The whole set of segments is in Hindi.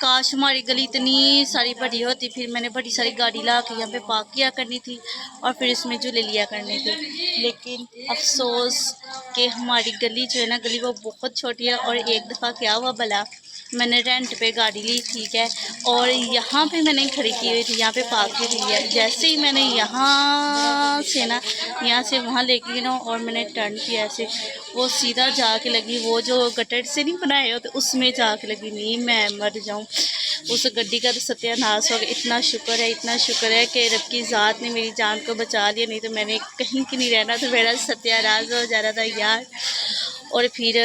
काश हमारी गली इतनी सारी बड़ी होती, फिर मैंने बड़ी सारी गाड़ी ला के यहाँ पे पार्क किया करनी थी और फिर इसमें झूले लिया करने थे। लेकिन अफसोस कि हमारी गली जो है ना, गली वो बहुत छोटी है। और एक दफ़ा क्या हुआ भला, मैंने रेंट पे गाड़ी ली, ठीक है, और यहाँ पे मैंने खड़ी की हुई थी, यहाँ पे पार्क की हुई है। जैसे ही मैंने यहाँ से वहाँ लेके गई ना, और मैंने टर्न किया ऐसे, वो सीधा जाके लगी वो जो गटर से नहीं बनाए होते उसमें जाके लगी। नहीं मैं मर जाऊँ, उस गड्डी का तो सत्यानाश हो गया। इतना शुक्र है कि रब की ज़ात ने मेरी जान को बचा लिया, नहीं तो मैंने कहीं की नहीं रहना, तो मेरा सत्यानाश हो जा रहा था यार। और फिर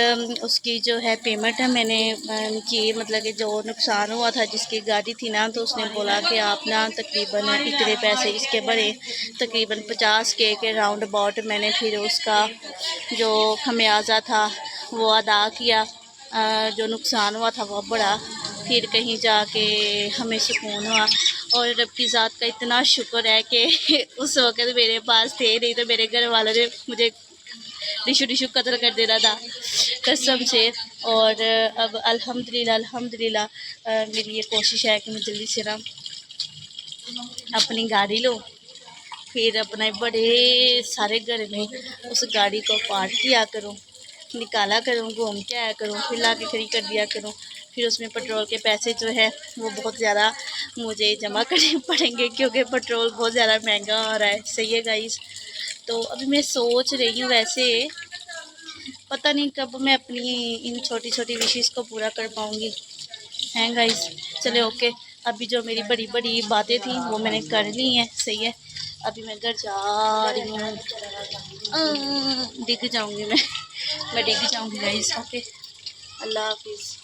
उसकी जो है पेमेंट है मैंने की, मतलब कि जो नुकसान हुआ था जिसकी गाड़ी थी ना, तो उसने बोला कि आप ना तकरीबन इतने पैसे इसके भरे, तकरीबन 50 के राउंड अबाउट। मैंने फिर उसका जो खमियाजा था वो अदा किया, जो नुकसान हुआ था वो बड़ा। फिर कहीं जाके हमें सुकून हुआ। और रब की ज़ात का इतना शुक्र है कि उस वक़्त मेरे पास थे, नहीं तो मेरे घर वालों ने मुझे डिशु डिशु कत्ल कर देना था कसम से। और अब अल्हम्दुलिल्लाह मेरी ये कोशिश है कि मैं जल्दी से ना अपनी गाड़ी लूँ, फिर अपने बड़े सारे घर में उस गाड़ी को पार्क किया करूँ, निकाला करूँ, घूम के आया करूँ, फिर ला के खड़ी कर दिया करूँ। फिर उसमें पेट्रोल के पैसे जो है वो बहुत ज़्यादा मुझे जमा करने पड़ेंगे, क्योंकि पेट्रोल बहुत ज़्यादा महंगा हो रहा है। सही है गाइस। तो अभी मैं सोच रही हूँ, वैसे पता नहीं कब मैं अपनी इन छोटी छोटी विशेज़ को पूरा कर पाऊँगी, हैं गाइस। चले ओके, अभी जो मेरी बड़ी बड़ी बातें थी वो मैंने कर ली हैं, सही है। अभी मैं घर जा रही हूँ, डिग जाऊँगी मैं डिग जाऊँगी गाइस। ओके, अल्लाह हाफिज़।